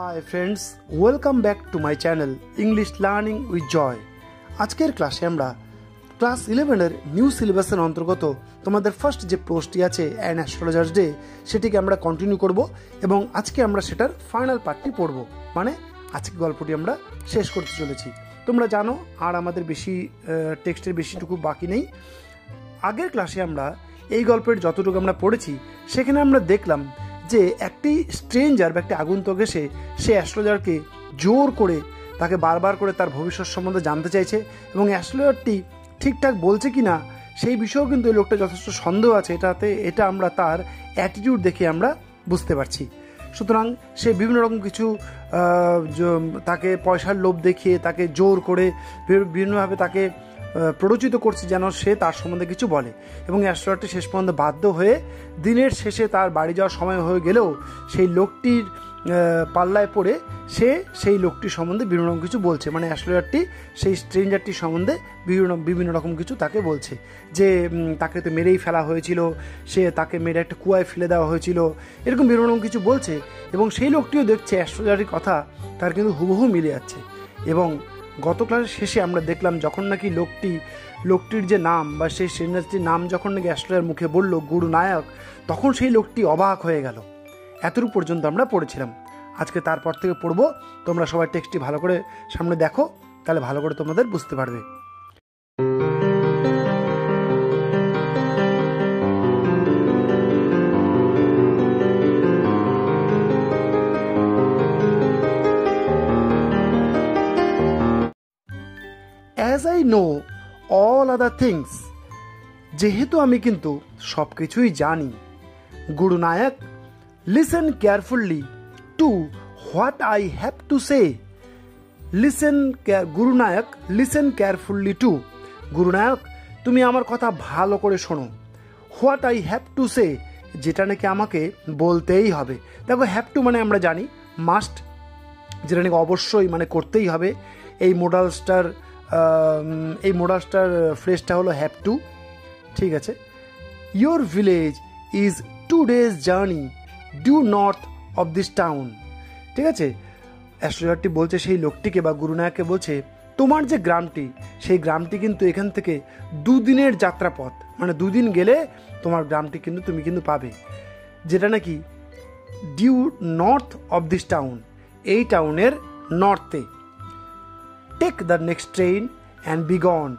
High friends, welcome back to my channel English learning with Joy. আজকের ক্লাসে আমরা class 11-এর new সিলেবাসের অন্তর্গত তোমাদের ফার্স্ট যে পোস্টটি আছে অ্যান অ্যাস্ট্রোলজার্স ডে, সেটিকে আমরা কন্টিনিউ করব এবং আজকে আমরা সেটার ফাইনাল পার্টটি পড়ব, মানে আজকে গল্পটি আমরা শেষ করতে চলেছি। তোমরা জানো আর আমাদের বেশি টেক্সটের বেশিটুকু বাকি নেই। আগের ক্লাসে আমরা এই গল্পের যতটুকু আমরা পড়েছি সেখানে আমরা দেখলাম যে একটি স্ট্রেঞ্জার বা একটি আগন্তুক এসে সে অ্যাস্ট্রোলজারকে জোর করে তাকে বারবার করে তার ভবিষ্যৎ সম্বন্ধে জানতে চাইছে এবং অ্যাস্ট্রোলজারটি ঠিকঠাক বলছে কি না সেই বিষয়েও কিন্তু এই লোকটা যথেষ্ট সন্দেহ আছে। এটা আমরা তার অ্যাটিটিউড দেখে আমরা বুঝতে পারছি। সুতরাং সে বিভিন্ন রকম কিছু তাকে পয়সার লোভ দেখিয়ে তাকে জোর করে বিভিন্নভাবে তাকে প্ররোচিত করছে যেন সে তার সম্বন্ধে কিছু বলে এবং অ্যাস্ট্রোলজারটি শেষ পর্যন্ত বাধ্য হয়ে দিনের শেষে তার বাড়ি যাওয়ার সময় হয়ে গেলেও সেই লোকটির পাল্লায় পড়ে সে সেই লোকটির সম্বন্ধে বিভিন্ন রকম কিছু বলছে, মানে অ্যাস্ট্রোলজারটি সেই স্ট্রেঞ্জারটির সম্বন্ধে বিভিন্ন রকম কিছু তাকে বলছে যে তাকে তো মেরেই ফেলা হয়েছিল, সে তাকে মেরে একটা কুয়ায় ফেলে দেওয়া হয়েছিল, এরকম বিভিন্ন রকম কিছু বলছে এবং সেই লোকটিও দেখছে অ্যাস্ট্রোলজারের কথা তার কিন্তু হুবহু মিলে যাচ্ছে। এবং গত ক্লাসের শেষে আমরা দেখলাম যখন নাকি লোকটির যে নাম বা সেই স্ট্রেঞ্জারটির নাম যখন নাকি অ্যাস্ট্রোলজার মুখে বলল গুরু নায়ক, তখন সেই লোকটি অবাক হয়ে গেল। এতটুকু পর্যন্ত আমরা পড়েছিলাম। আজকে তারপর থেকে পড়বো। তোমরা সবাই টেক্সটটি ভালো করে সামনে দেখো, তাহলে ভালো করে তোমাদের বুঝতে পারবে। As I know all other things, যেহেতু আমি কিন্তু সব কিছুই জানি, Guru Nayak listen carefully to what I have to say. Guru Nayak listen carefully two, গুরু নায়ক তুমি আমার কথা ভালো করে শোনো। হোয়াট আই হ্যাভ টু সে, যেটা নাকি আমাকে বলতেই হবে। দেখো, হ্যাভ টু মানে আমরা জানি মাস্ট, যেটা নাকি অবশ্যই মানে করতেই হবে। এই মোডাল স্টার ফ্রেজটা হলো হ্যাভ টু, ঠিক আছে। Your village is 2 days journey due north of this town, ঠিক আছে। অ্যাস্ট্রোলজারটি বলছে সেই লোকটিকে বা গুরুনায়ককে বলছে তোমার যে গ্রামটি, সেই গ্রামটি কিন্তু এখান থেকে 2 দিনের যাত্রাপথ, মানে 2 দিন গেলে তোমার গ্রামটি কিন্তু তুমি কিন্তু পাবে, যেটা নাকি due north of this town, এই টাউনের নর্থে। Take the next train and be gone,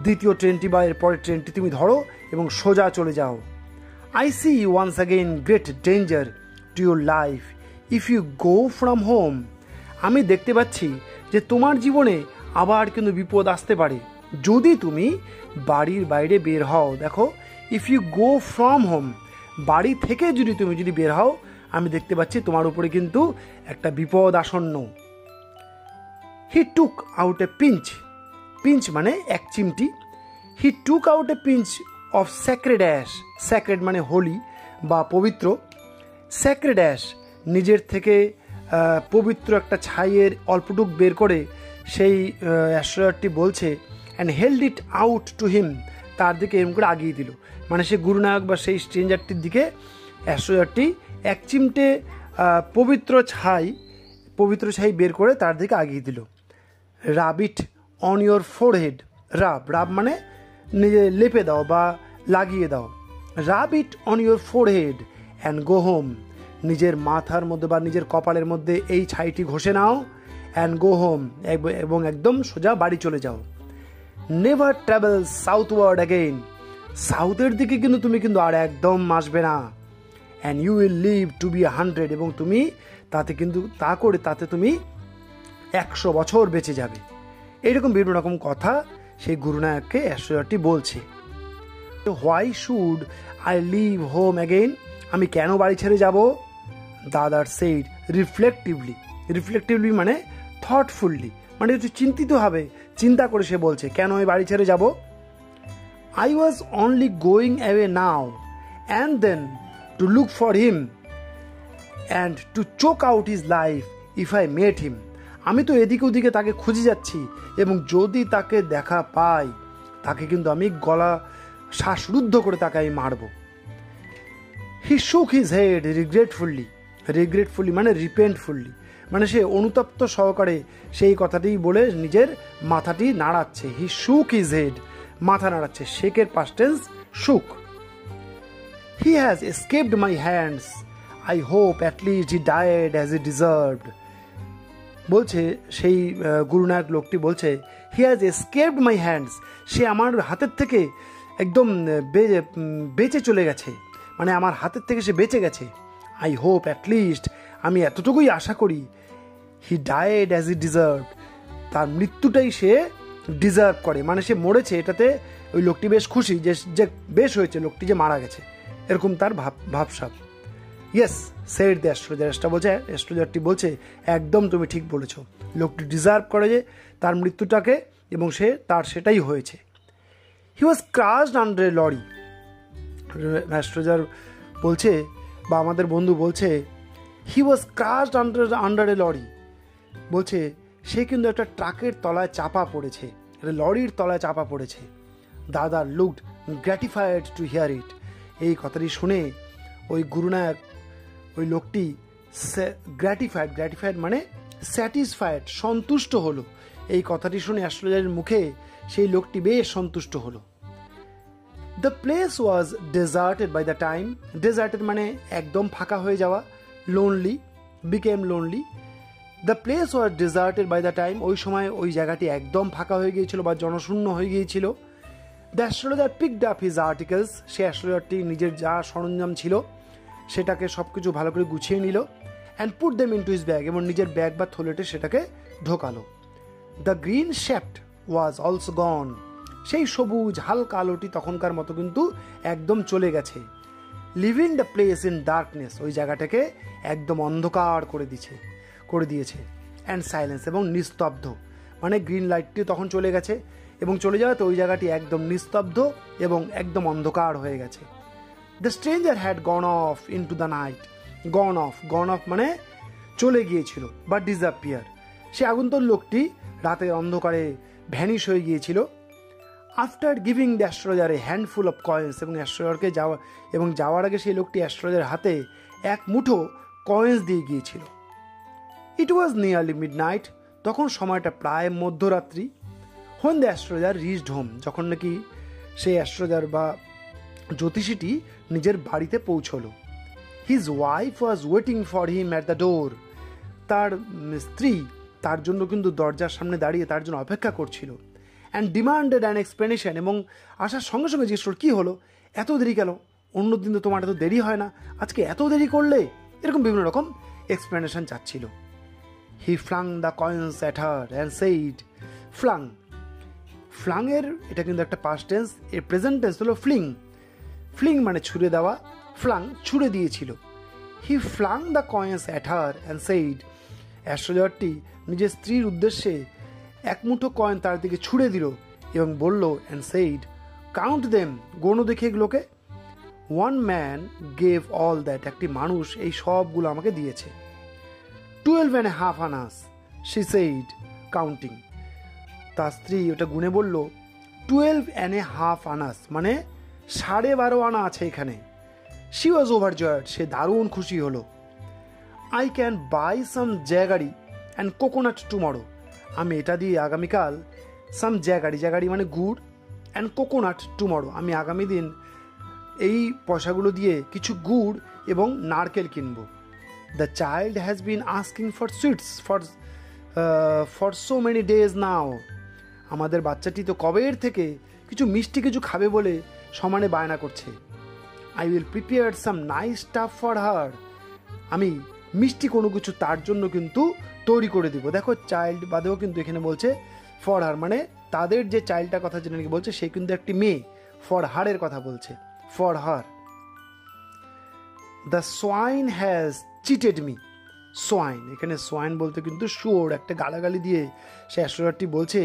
দ্বিতীয় ট্রেনটি বা এর পরের ট্রেনটি তুমি ধরো এবং সোজা চলে যাও। I see once again great danger to your life if you go from home, আমি দেখতে পাচ্ছি যে তোমার জীবনে আবার কিন্তু বিপদ আসতে পারে যদি তুমি বাড়ির বাইরে বের হও। দেখো, if you go from home, বাড়ি থেকে তুমি যদি বের হও, আমি দেখতে পাচ্ছি তোমার উপরে কিন্তু একটা বিপদ আসন্ন। He took out a pinch, pinch মানে এক চিমটি। He took out a pinch of sacred ash, sacred মানে হোলি বা পবিত্র, স্যাক্রেড অ্যাশ নিজের থেকে পবিত্র একটা ছাইয়ের অল্পটুক বের করে সেই অ্যাস্ট্রোলজারটি বলছে and held it out to him, তার দিকে এরকম করে আগিয়ে দিল, মানে সে গুরুনায়ক বা সেই স্ট্রেঞ্জারটির দিকে অ্যাস্ট্রোলজারটি এক চিমটে পবিত্র ছাই বের করে তার দিকে আগিয়ে দিল। Rub it on your forehead, rub মানে নিজে লেপে দাও বা লাগিয়ে দাও। Rub it on your forehead and go home, নিজের মাথার মধ্যে বা নিজের কপালের মধ্যে এই ছাইটি ঘষে নাও অ্যান্ড গো হোম, এবং একদম সোজা বাড়ি চলে যাও। নেভার ট্রাভেল সাউথওয়ার্ড অ্যাগেইন, সাউথের দিকে কিন্তু তুমি কিন্তু আর একদম আসবে না। And you will live to be 100, এবং তুমি তাতে তুমি 100 বছর বেঁচে যাবে। এইরকম বিভিন্ন রকম কথা সেই গুরুনায়ককে অ্যাস্ট্রোলজারটি বলছে। Why should I leave home again, আমি কেন বাড়ি ছেড়ে যাব? দাদার সেইড রিফ্লেক্টিভলি মানে থটফুললি, মানে একটু চিন্তা করে সে বলছে কেন আমি বাড়ি ছেড়ে যাব। I was only going away now and then to look for him and to choke out his life if I met him, আমি তো এদিকে ওদিকে তাকে খুঁজে যাচ্ছি এবং যদি তাকে দেখা পাই তাকে কিন্তু আমি গলা শ্বাসরুদ্ধ করে তাকে আমি মারব। হি শুক হিজ হেড রিগ্রেটফুলি মানে রিপেন্টফুলি, মানে সে অনুতপ্ত সহকারে সেই কথাটি বলে নিজের মাথাটি নাড়াচ্ছে। হি শুক হিজ হেড, মাথা নাড়াচ্ছে। শেকের past tense shook. He has escaped my hands, I hope at least he died as he deserved. বলছে সেই গুরুনায়ক লোকটি বলছে, he has escaped my hands, সে আমার হাতের থেকে একদম বেঁচে চলে গেছে, মানে আমার হাতের থেকে সে বেঁচে গেছে। আই হোপ অ্যাট লিস্ট, আমি এতটুকুই আশা করি, হি ডায়েড অ্যাজ হি ডিজার্ভড, তার মৃত্যুটাই সে ডিজার্ভ করে, মানে সে মরেছে এটাতে ওই লোকটি বেশ খুশি যে বেশ হয়েছে লোকটি যে মারা গেছে, এরকম তার ভাবসাব। ইয়েস সেড দ্য অ্যাস্ট্রোলজার, অ্যাস্ট্রোলজারটি বলছে একদম তুমি ঠিক বলেছ, লোকটি ডিজার্ভ করে যে তার মৃত্যুটাকে, এবং তার সেটাই হয়েছে। He was crushed under a lorry, astrologer বলছে বা আমাদের বন্ধু বলছে, he was crushed under a lorry, বলছে সে কিন্তু একটা ট্রাকের তলায় চাপা পড়েছে, লরির তলায় চাপা পড়েছে। দাদা লুকড গ্র্যাটিফাইড টু হিয়ার ইট, এই কথাটি শুনে ওই গুরুনায়ক ওই লোকটি গ্র্যাটিফাইড মানে স্যাটিসফাইড, সন্তুষ্ট হলো। এই কথাটি শুনে অ্যাস্ট্রোলজারের মুখে সেই লোকটি বেশ সন্তুষ্ট হলো। The place was deserted by the time, deserted মানে একদম ফাঁকা হয়ে যাওয়া, lonely, became lonely. The place was deserted by the time, ওই সময় ওই জায়গাটি একদম ফাঁকা হয়ে গিয়েছিল বা জনশূন্য হয়ে গিয়েছিল। The astrologer picked up his articles, সে অ্যাস্ট্রোলজারটি নিজের যা সরঞ্জাম ছিল সেটাকে সব কিছু ভালো করে গুছিয়ে নিল। And put them into his bag, এবং নিজের ব্যাগ বা থলেটে সেটাকে ঢোকালো। The green shaft was also gone, সেই সবুজ হালকা আলোটি তখনকার মতো কিন্তু একদম চলে গেছে। Living the place in darkness, ওই জায়গাটাকে একদম অন্ধকার করে দিয়েছে। অ্যান্ড সাইলেন্স, এবং নিস্তব্ধ, মানে গ্রিন লাইটটি তখন চলে গেছে এবং চলে যাওয়াতে ওই জায়গাটি একদম নিস্তব্ধ এবং একদম অন্ধকার হয়ে গেছে। The stranger had gone of in to the night, gone of মানে চলে গিয়েছিল বা ডিসঅ্যাপিয়ার, সে আগন্তুক লোকটি রাতের অন্ধকারে ভ্যানিশ হয়ে গিয়েছিল। After giving the astrologer a handful of coins, এবং অ্যাস্ট্রোলজারকে যাওয়ার আগে সেই লোকটি অ্যাস্ট্রোলজারের হাতে এক মুঠো কয়েন্স দিয়ে গিয়েছিল। It was nearly midnight, তখন সময়টা প্রায় মধ্যরাত্রি। When the astrologer reached home, যখন নাকি সেই অ্যাস্ট্রোলজার বা জ্যোতিষীটি নিজের বাড়িতে পৌঁছলো। His wife was waiting for him at the door, তার স্ত্রী তার জন্য কিন্তু দরজার সামনে দাঁড়িয়ে তার জন্য অপেক্ষা করছিল। অ্যান্ড ডিমান্ডেড অ্যান এক্সপ্লেনেশন, এবং আসার সঙ্গে সঙ্গে জিজ্ঞেস করল, কী হলো, এত দেরি কেন, অন্য দিন তো তোমার এত দেরি হয় না, আজকে এত দেরি করলে, এরকম বিভিন্ন রকম এক্সপ্লেনেশন চাচ্ছিল। He flung the coins at her and said, ফ্লাংয়ের এটা কিন্তু একটা পাস্ট টেন্স, এর প্রেজেন্ট টেন্স হলো ফ্লিং মানে ছুঁড়ে দেওয়া, ফ্লাং ছুঁড়ে দিয়েছিল। He flung the coins at her and said, অ্যাস্ট্রোলজারটি নিজের স্ত্রীর উদ্দেশ্যে এক মুঠো কয়েন তার দিকে ছুঁড়ে দিল এবং বলল, অ্যান্ড সেইড, কাউন্ট দেম, গণ দেখে এগুলোকে। One man gave all that, একটি মানুষ এই সবগুলো আমাকে দিয়েছে। 12.5 আনাস, শি সেইড কাউন্টিং, তার স্ত্রী ওটা গুনে বলল 12.5 আনাস, মানে 12.5 আনা আছে এখানে। শি ওয়াজ ওভারজয়েড, সে দারুণ খুশি হলো। I can buy some jaggery and coconut tomorrow, আমি এটা দিয়ে আগামীকাল সাম জ্যাগারি মানে গুড়, অ্যান্ড কোকোনাট টুমরো, আমি আগামী দিন এই পয়সাগুলো দিয়ে কিছু গুড় এবং নারকেল কিনবো। The child has been asking for sweets for so many days now, আমাদের বাচ্চাটি তো কবের থেকে কিছু খাবে বলে সমানে বায়না করছে। I will prepare some nice staff for her, আমি মিষ্টি কোনো কিছু তার জন্য কিন্তু তৈরি করে দিব। দেখো চাইল্ড বাদেও কিন্তু এখানে বলছে ফর হার, মানে তাদের যে চাইল্ডটার কথা যেটা নাকি বলছে সে কিন্তু একটি মেয়ে, ফর হারের কথা বলছে, for her. The swine has cheated me, swine এখানে সোয়াইন বলতে কিন্তু শুয়োর, একটা গালাগালি দিয়ে সে অ্যাস্ট্রোলজারটি বলছে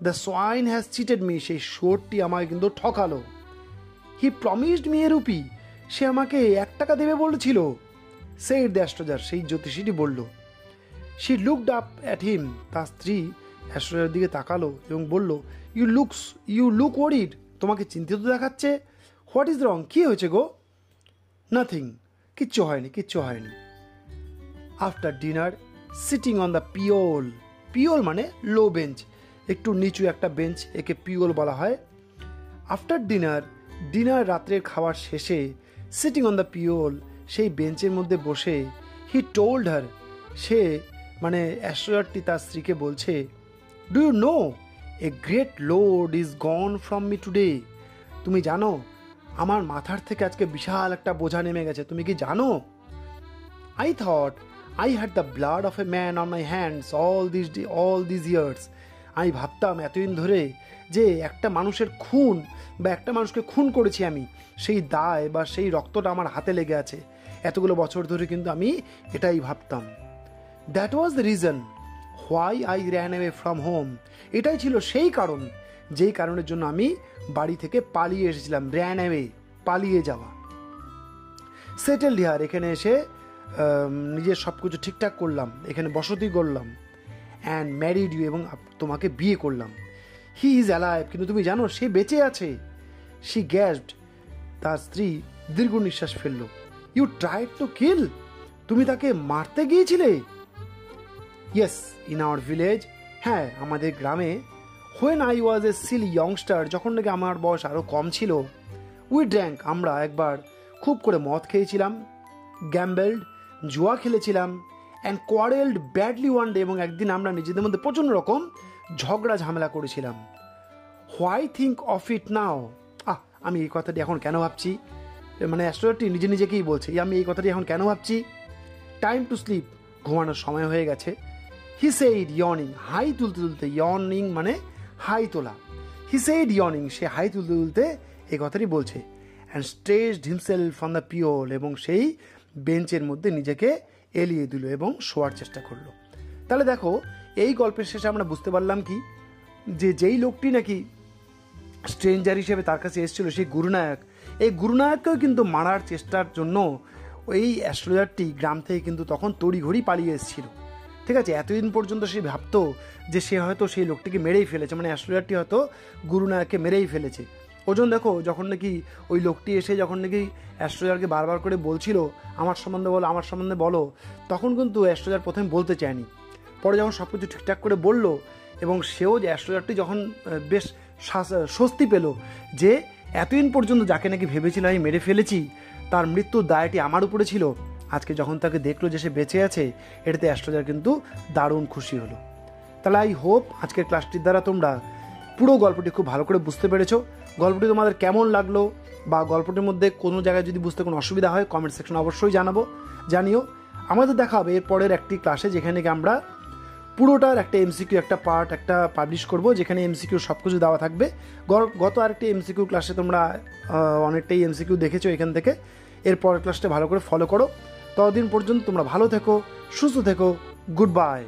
the swine has cheated me, সেই শুয়োরটি আমাকে কিন্তু ঠকালো। হি প্রমিসড মি এ রুপি, সে আমাকে 1 টাকা দেবে বলেছিল। সেইড দ্য অ্যাস্ট্রোলজার, সেই জ্যোতিষীটি বলল। She looked up at him, তার স্ত্রী অ্যাস্ট্রোলজারের দিকে তাকালো এবং বলল, ইউ লুক ওয়ারিড, তোমাকে চিন্তিত দেখাচ্ছে। হোয়াট ইজ রং, কী হয়েছে গো? নাথিং, কিচ্ছু হয়নি। After dinner sitting on the pyol. Pyol মানে লো বেঞ্চ, একটু নিচু একটা বেঞ্চ, একে পিওল বলা হয়। আফটার ডিনার রাত্রের খাবার শেষে সিটিং অন দ্য পিওল, সেই বেঞ্চের মধ্যে বসে হি টোল্ড হার, সে মানে অ্যাস্ট্রোলজারটি তার স্ত্রীকে বলছে, do you know a great load is gone from me today. তুমি জানো আমার মাথার থেকে আজকে বিশাল একটা বোঝা নেমে গেছে, তুমি কি জানো? I thought I had the blood of a man on my hands all these years. আমি ভাবতাম এতদিন ধরে যে একটা মানুষের খুন বা একটা মানুষকে খুন করেছি আমি, সেই দায় বা সেই রক্তটা আমার হাতে লেগে আছে এতগুলো বছর ধরে, কিন্তু আমি এটাই ভাবতাম। That was the reason why I ran away from home. এটাই ছিল সেই কারণ যেই কারণের জন্য আমি বাড়ি থেকে পালিয়ে এসেছিলাম। র্যান অ্যাওয়ে, পালিয়ে যাওয়া। সেটেলড হিয়ার, এখানে এসে নিজের সব কিছু ঠিকঠাক করলাম, এখানে বসতি করলাম। অ্যান্ড ম্যারিড ইউ, এবং তোমাকে বিয়ে করলাম। হি ইজ অ্যালাইভ, কিন্তু তুমি জানো সে বেঁচে আছে। শি গ্যাসপড, তার স্ত্রী দীর্ঘ নিঃশ্বাস ফেলল। ইউ ট্রাইড টু কিল, তুমি তাকে মারতে গিয়েছিলে? ইয়েস, ইন আওয়ার ভিলেজ, হ্যাঁ আমাদের গ্রামে। When I was A Seely ইয়ংস্টার, যখন নাকি আমার বয়স আরও কম ছিল। উই ড্র্যাঙ্ক, আমরা একবার খুব করে মদ খেয়েছিলাম। গ্যাম্বেলড, জুয়া খেলেছিলাম। অ্যান্ড কোয়ারেলড ব্যাডলি ওয়ান ডে, এবং একদিন আমরা নিজেদের মধ্যে প্রচণ্ড রকম ঝগড়া ঝামেলা করেছিলাম। হোয়াই থিঙ্ক অফ ইট নাও, আমি এই কথাটি এখন কেন ভাবছি, মানে অ্যাস্ট্রোলজারটি নিজে নিজেকেই বলছে, আমি এই কথাটি এখন কেন ভাবছি। টাইম টু স্লিপ, ঘুমানোর সময় হয়ে গেছে। হি সেইড ইয়র্নিং, হাই তুলতে তুলতে, ইয়র্নিং মানে হাই তোলা। হি সেইড ইয়র্নিং, সে হাই তুলতে তুলতে এই কথাটি বলছে। And stretched himself on the pyol, এবং সেই বেঞ্চের মধ্যে নিজেকে এলিয়ে দিল এবং শোয়ার চেষ্টা করলো। তাহলে দেখো এই গল্পের শেষে আমরা বুঝতে পারলাম কি, যে যেই লোকটি নাকি স্ট্রেঞ্জার হিসেবে তার কাছে এসেছিল, সেই গুরুনায়ক, এই গুরুনায়ককেও কিন্তু মারার চেষ্টার জন্য ওই অ্যাস্ট্রোলজারটি গ্রাম থেকে কিন্তু তখন তড়িঘড়ি পালিয়ে এসেছিল। ঠিক আছে, এতদিন পর্যন্ত সে ভাবতো যে সে হয়তো সেই লোকটিকে মেরেই ফেলেছে, মানে অ্যাস্ট্রোলজারটি হয়তো গুরুনায়ককে মেরেই ফেলেছে। ওজন দেখো, যখন নাকি ওই লোকটি এসে যখন নাকি অ্যাস্ট্রোলজারকে বারবার করে বলছিল আমার সম্বন্ধে বলো, আমার সম্বন্ধে বলো, তখন কিন্তু অ্যাস্ট্রোলজার প্রথমে বলতে চায়নি। পরে যখন সব কিছু ঠিকঠাক করে বললো, এবং সেও যে অ্যাস্ট্রোলজারটি যখন বেশ স্বস্তি পেল যে এতদিন পর্যন্ত যাকে নাকি ভেবেছিল আমি মেরে ফেলেছি, তার মৃত্যুর দায়টি আমার উপরে ছিল, আজকে যখন তাকে দেখলো যে সে বেঁচে আছে, এটাতে অ্যাস্ট্রোলজার কিন্তু দারুণ খুশি হলো। তাহলে আই হোপ আজকের ক্লাসটির দ্বারা তোমরা পুরো গল্পটি খুব ভালো করে বুঝতে পেরেছো। গল্পটি তোমাদের কেমন লাগলো, বা গল্পটির মধ্যে কোনো জায়গায় যদি বুঝতে কোনো অসুবিধা হয় কমেন্ট সেকশনে অবশ্যই জানিও। আমাদের দেখা হবে এর পরের একটি ক্লাসে, যেখানে আমরা পুরোটার একটা এমসিকিউ, একটা পার্ট একটা পাবলিশ করব, যেখানে এমসিকিউ সব কিছু দেওয়া থাকবে। গত আরেকটি এমসিকিউ ক্লাসে তোমরা অনেকটাই এমসিকিউ দেখেছো এখান থেকে। এর পরের ক্লাসটা ভালো করে ফলো করো। ততদিন পর্যন্ত তোমরা ভালো থেকো, সুস্থ থেকো। Good bye.